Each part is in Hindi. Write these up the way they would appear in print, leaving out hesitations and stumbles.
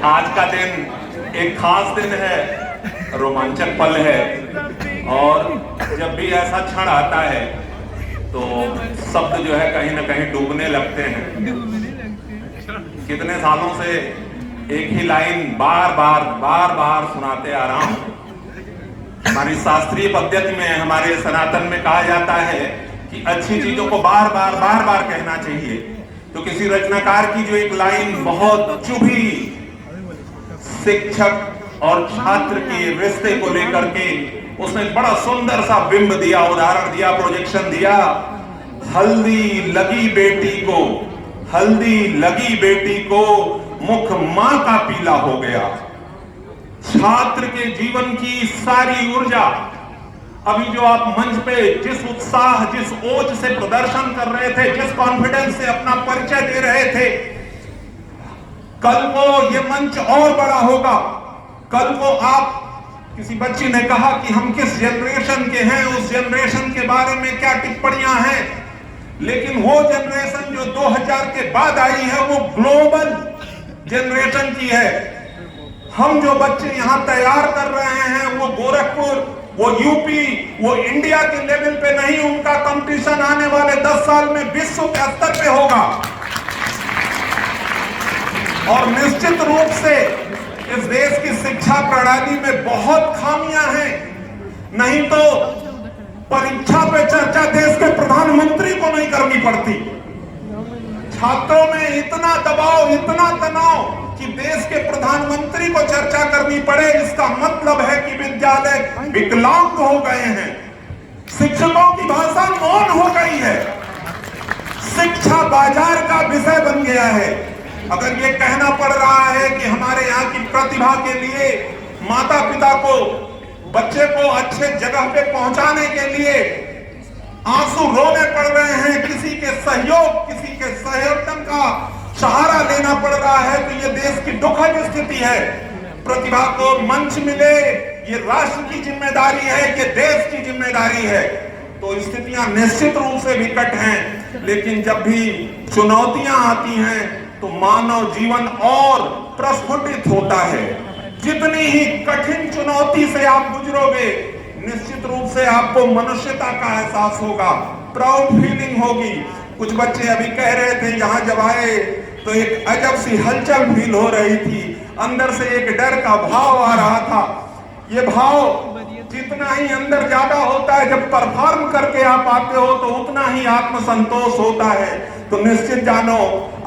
आज का दिन एक खास दिन है, रोमांचक पल है। और जब भी ऐसा क्षण आता है तो शब्द जो है कहीं ना कहीं डूबने लगते हैं। कितने सालों से एक ही लाइन बार बार सुनाते आ रहा हूं। हमारी शास्त्रीय पद्धति में, हमारे सनातन में कहा जाता है कि अच्छी चीजों को बार बार कहना चाहिए। तो किसी रचनाकार की जो एक लाइन बहुत चुभी, शिक्षक और छात्र के रिश्ते को लेकर के उसने बड़ा सुंदर सा बिंब दिया, उदाहरण दिया, प्रोजेक्शन दिया। हल्दी लगी बेटी को मुख मां का पीला हो गया। छात्र के जीवन की सारी ऊर्जा, अभी जो आप मंच पे जिस उत्साह, जिस ओज से प्रदर्शन कर रहे थे, जिस कॉन्फिडेंस से अपना परिचय दे रहे थे, कल को ये मंच और बड़ा होगा। कल को आप, किसी बच्ची ने कहा कि हम किस जनरेशन के हैं, उस जनरेशन के बारे में क्या टिप्पणियां हैं, लेकिन वो जनरेशन जो 2000 के बाद आई है वो ग्लोबल जनरेशन की है। हम जो बच्चे यहां तैयार कर रहे हैं वो गोरखपुर, वो यूपी, वो इंडिया के लेवल पे नहीं, उनका कंपटीशन आने वाले 10 साल में विश्व के स्तर पे होगा। और निश्चित रूप से इस देश की शिक्षा प्रणाली में बहुत खामियां हैं। नहीं तो परीक्षा पे चर्चा देश के प्रधानमंत्री को नहीं करनी पड़ती। छात्रों में इतना दबाव, इतना तनाव कि देश के प्रधानमंत्री को चर्चा करनी पड़े, इसका मतलब है कि विद्यालय विकलांग हो गए हैं। शिक्षकों की भाषा मौन हो गई है। शिक्षा बाजार का विषय बन गया है। अगर ये कहना पड़ रहा है कि हमारे यहाँ की प्रतिभा के लिए माता पिता को, बच्चे को अच्छे जगह पे पहुंचाने के लिए आंसू रोने पड़ रहे हैं, किसी के सहयोग, किसी के सहयोगन का सहारा लेना पड़ रहा है, तो ये देश की दुखद स्थिति है। प्रतिभा को मंच मिले, ये राष्ट्र की जिम्मेदारी है, ये देश की जिम्मेदारी है। तो स्थितियां निश्चित रूप से विकट हैं, लेकिन जब भी चुनौतियां आती हैं तो मानव जीवन और प्रस्फुटित होता है। जितनी ही कठिन चुनौती से आप गुजरोगे, निश्चित रूप से आपको मनुष्यता का एहसास होगा, प्राउड फीलिंग होगी। कुछ बच्चे अभी कह रहे थे यहाँ जब आए तो एक अजब सी हलचल फील हो रही थी, अंदर से एक डर का भाव आ रहा था। ये भाव जितना ही अंदर ज्यादा होता है, जब परफॉर्म करके आप आते हो तो उतना ही आत्मसंतोष होता है। तो निश्चित जानो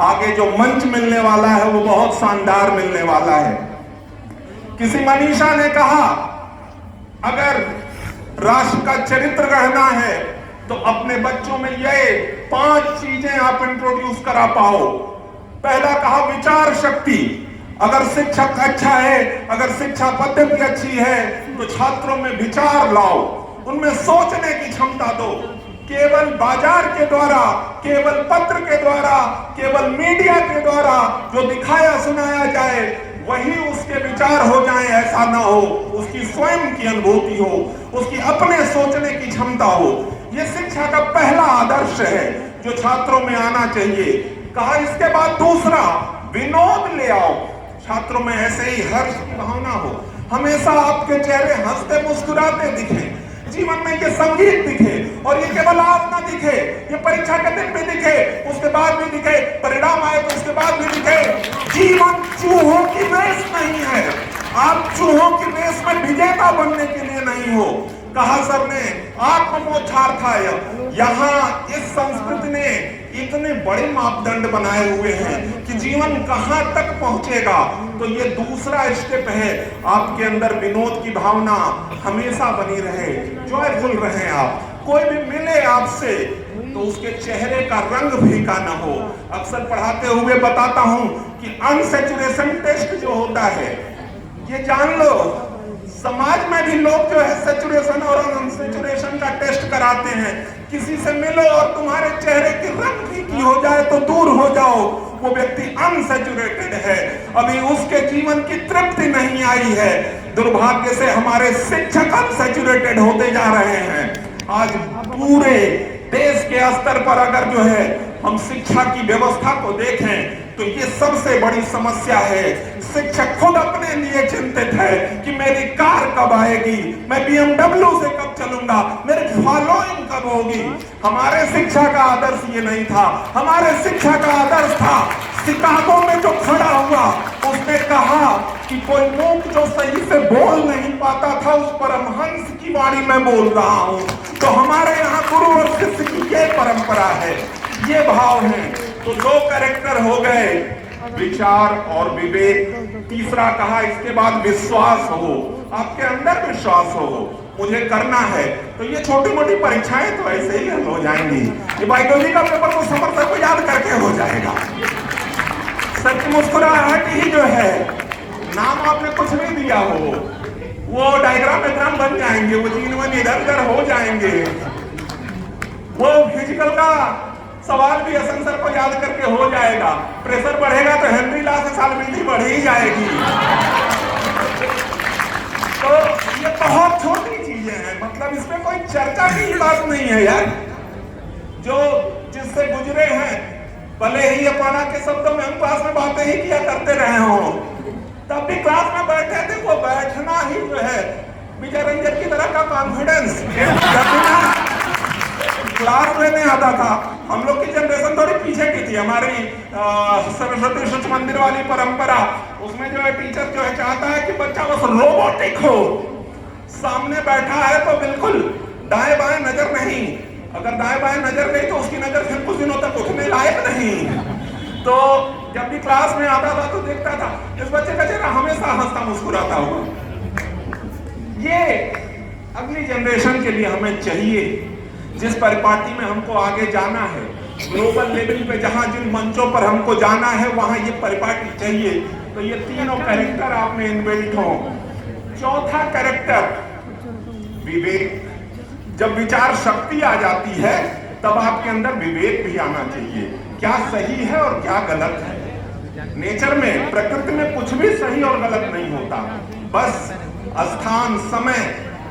आगे जो मंच मिलने वाला है वो बहुत शानदार मिलने वाला है। किसी मनीषा ने कहा, अगर राष्ट्र का चरित्र गढ़ना है तो अपने बच्चों में ये 5 चीजें आप इंट्रोड्यूस करा पाओ। पहला कहा विचार शक्ति। अगर शिक्षक अच्छा है, अगर शिक्षा पद्धति अच्छी है तो छात्रों में विचार लाओ, उनमें सोचने की क्षमता दो। केवल बाजार के द्वारा, केवल पत्र के द्वारा, केवल मीडिया के द्वारा जो दिखाया सुनाया जाए वही उसके विचार हो जाए, ऐसा ना हो। उसकी स्वयं की अनुभूति हो, उसकी अपने सोचने की क्षमता हो। यह शिक्षा का पहला आदर्श है जो छात्रों में आना चाहिए। कहा इसके बाद दूसरा, विनोद ले आओ। छात्रों में ऐसे ही हर्ष की भावना हो, हमेशा आपके चेहरे हंसते मुस्कुराते दिखे, जीवन में ये संगीत दिखे। और ये केवल आज ना दिखे, ये परीक्षा के दिन भी दिखे, उसके बाद भी दिखे, परिणाम आए तो उसके बाद भी दिखे। जीवन चूहों की रेस नहीं है। आप चूहों की रेस में विजेता बनने के लिए नहीं हो। कहा सर ने आत्मोच्छार्थाय। यहाँ इस संस्कृति ने इतने बड़े मापदंड बनाए हुए हैं कि जीवन कहां तक पहुंचेगा। तो ये दूसरा स्टेप है, आपके अंदर विनोद की भावना हमेशा बनी रहे, जॉयफुल रहे। आप कोई भी मिले आपसे तो उसके चेहरे का रंग फीका ना हो। अक्सर पढ़ाते हुए बताता हूं कि अनसैचुरेशन टेस्ट जो होता है, ये जान लो, समाज में भी लोग जो है सैचुरेशन और अनसैचुरेशन का टेस्ट कराते हैं। किसी से मिलो और तुम्हारे चेहरे की रंग फीकी हो जाए तो दूर हो जाओ, वो व्यक्ति अनसैचुरेटेड है, अभी उसके जीवन की तृप्ति नहीं आई है। दुर्भाग्य से हमारे शिक्षक अनसैचुरेटेड होते जा रहे हैं। आज पूरे देश के स्तर पर अगर जो है हम शिक्षा की व्यवस्था को देखें तो ये सबसे बड़ी समस्या है। शिक्षक खुद अपने लिए चिंतित है कि मेरी कार कब आएगी, मैं BMW से कब चलूंगा, मेरी फॉलोइंग कब होगी। हमारे शिक्षा का आदर्श ये नहीं था। हमारे शिक्षा का आदर्श था, शिकागो में जो खड़ा हुआ उसने कहा कि कोई मूक जो सही से बोल नहीं पाता था, उस परमहंस की वाणी में बोल रहा हूं। तो हमारे यहाँ गुरु और शिष्य की ये परंपरा है, ये भाव है। तो दो कैरेक्टर हो गए, विचार और विवेक। तीसरा कहा इसके बाद विश्वास हो, आपके अंदर विश्वास हो, मुझे करना है। तो ये छोटी मोटी परीक्षाएं तो ऐसे ही हल हो जाएंगी। ये बायोलॉजी का पेपर तो समर्थक को याद करके हो जाएगा। सच मुस्कुराहट ही जो है, नाम आपने कुछ नहीं दिया हो, वो डायग्राम बन जाएंगे, वो जीवन इधर उधर हो जाएंगे। वो फिजिकल का सवाल भी असंसर को याद करके हो जाएगा। प्रेशर बढ़ेगा तो हेनरी लॉ से सालबिल्डी बढ़ ही जाएगी। तो ये बहुत छोटी चीजें हैं, मतलब इसमें कोई चर्चा की बात नहीं है यार। जो जिससे गुजरे हैं, भले ही अपना के शब्दों में हम क्लास में बातें ही किया करते रहे हो, तब भी क्लास में बैठे थे। वो बैठना ही जो है विजय रंजन की तरह का कॉन्फिडेंस क्लास में नहीं आता था। हम लोग की जनरेशन थोड़ी पीछे की थी। हमारी सरस्वती शिशु मंदिर वाली परंपरा, उसमें जो है टीचर जो है चाहता है कि बच्चा बस रोबोटिक हो, सामने बैठा है तो बिल्कुल दाएं बाएं नजर नहीं, अगर दाएं बाएं नजर गई तो उसकी नजर फिर कुछ दिनों तक उठने लायक नहीं। तो जब भी क्लास में आता था तो देखता था इस बच्चे का चेहरा हमेशा हंसता मुस्कुराता हुआ। ये अगली जनरेशन के लिए हमें चाहिए, जिस परिपाटी में हमको आगे जाना है, ग्लोबल लेवल पे जहां जिन मंचों पर हमको जाना है, वहां ये परिपाटी चाहिए। तो ये तीनों कैरेक्टर आप में इनबिल्ट हो। चौथा कैरेक्टर विवेक। जब विचार शक्ति आ जाती है तब आपके अंदर विवेक भी आना चाहिए, क्या सही है और क्या गलत है। नेचर में, प्रकृति में कुछ भी सही और गलत नहीं होता, बस स्थान, समय,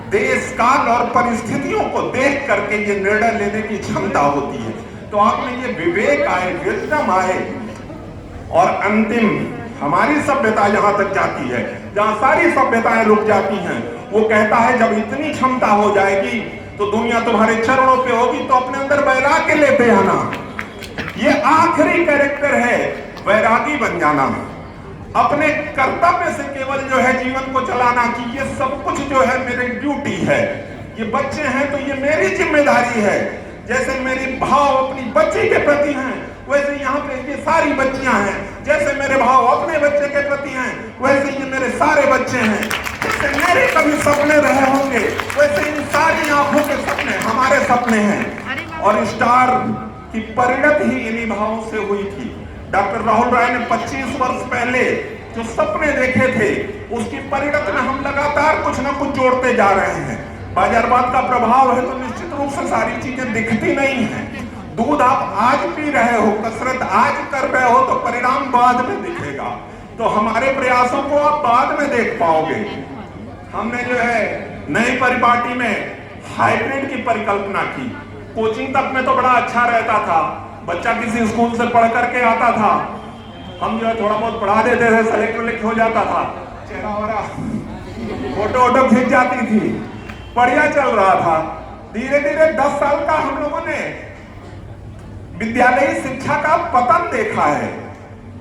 देश, काल और परिस्थितियों को देख करके ये निर्णय लेने की क्षमता होती है। तो आप में ये विवेक आए, विजडम आए। और अंतिम, हमारी सभ्यता जहां तक जाती है, जहां सारी सभ्यताएं रुक जाती हैं, वो कहता है जब इतनी क्षमता हो जाएगी तो दुनिया तुम्हारे चरणों पे होगी, तो अपने अंदर वैराग्य लेते आना। ये आखिरी कैरेक्टर है, वैरागी बन जाना, अपने कर्तव्य से केवल जो है जीवन को चलाना, कि ये सब कुछ जो है मेरी ड्यूटी है। ये बच्चे हैं तो ये मेरी जिम्मेदारी है। जैसे मेरी भाव अपनी बच्ची के प्रति हैं, वैसे यहाँ पे ये सारी बच्चियां हैं। जैसे मेरे भाव अपने बच्चे के प्रति हैं, वैसे ये मेरे सारे बच्चे हैं। जैसे मेरे कभी सपने रहे होंगे, वैसे इन सारी आंखों के सपने हमारे सपने हैं। और स्टार की परिणत ही इन्हीं भावों से हुई थी। डॉक्टर राहुल राय ने 25 वर्ष पहले जो सपने देखे थे, उसकी परिणत में हम लगातार कुछ ना कुछ जोड़ते जा रहे हैं। बाजारवाद का प्रभाव है तो निश्चित रूप से सारी चीजें दिखती नहीं है। दूध आप आज पी रहे हो, कसरत आज कर रहे हो, तो परिणाम बाद में दिखेगा। तो हमारे प्रयासों को आप बाद में देख पाओगे। हमने जो है नई परिपाटी में हाइब्रिड की परिकल्पना की। कोचिंग तक में तो बड़ा अच्छा रहता था, बच्चा किसी स्कूल से पढ़ करके आता था, हम जो है थोड़ा बहुत पढ़ा देते थे, सेलेक्ट हो जाता था, चेहरा वरा फोटो वोटो खींच जाती थी, बढ़िया चल रहा था। धीरे धीरे 10 साल का हम लोगों ने विद्यालयी शिक्षा का पतन देखा है।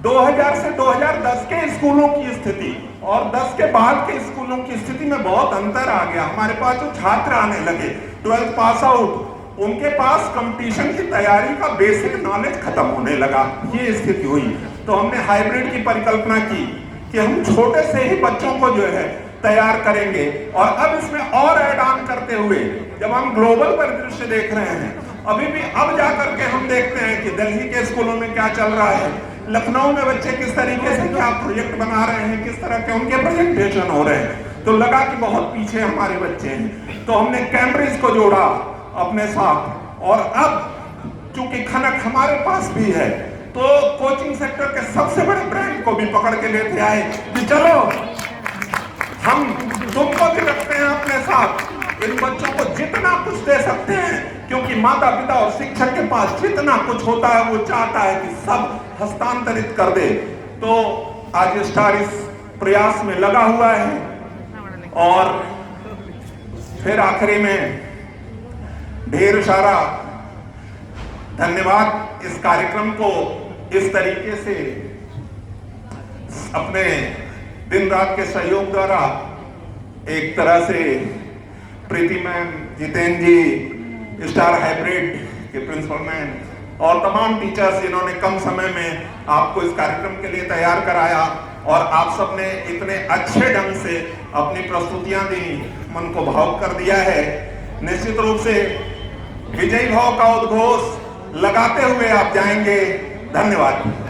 2000 से 2010 के स्कूलों की स्थिति और 10 के बाद के स्कूलों की स्थिति में बहुत अंतर आ गया। हमारे पास जो छात्र आने लगे 12th पास आउट, उनके पास कंपटीशन की तैयारी का बेसिक नॉलेज खत्म होने लगा, ये स्थिति हुई। तो हमने हाइब्रिड की परिकल्पना की कि हम छोटे से ही बच्चों को जो है तैयार करेंगे। और अब इसमें और ऐड ऑन करते हुए जब हम ग्लोबल परिदृश्य देख रहे हैं, अभी भी अब जाकर के हम देखते हैं कि दिल्ली के स्कूलों में क्या चल रहा है, लखनऊ में बच्चे किस तरीके से क्या प्रोजेक्ट बना रहे हैं, किस तरह के उनके प्रेजेंटेशन हो रहे हैं। तो लगा कि बहुत पीछे हमारे बच्चे हैं। तो हमने कैम्ब्रिज को जोड़ा अपने साथ, और अब चूंकि खनक हमारे पास भी है, तो कोचिंग सेक्टर के सबसे बड़े ब्रांड को भी पकड़ के लेते आए कि चलो हम तुमको भी रखते हैं अपने साथ, इन बच्चों को जितना कुछ दे सकते हैं क्योंकि माता पिता और शिक्षक के पास जितना कुछ होता है वो चाहता है कि सब हस्तांतरित कर दे। तो आज स्टार इस प्रयास में लगा हुआ है और फिर आखिरी में ढेर सारा धन्यवाद इस कार्यक्रम को इस तरीके से अपने दिन रात के सहयोग द्वारा एक तरह से प्रीति मैम, जितेंद्र जी, स्टार हाइब्रिड के प्रिंसिपल मैम और तमाम टीचर्स जिन्होंने कम समय में आपको इस कार्यक्रम के लिए तैयार कराया और आप सबने इतने अच्छे ढंग से अपनी प्रस्तुतियां दी, मन को भावुक कर दिया है। निश्चित रूप से विजयी भाव का उद्घोष लगाते हुए आप जाएंगे। धन्यवाद।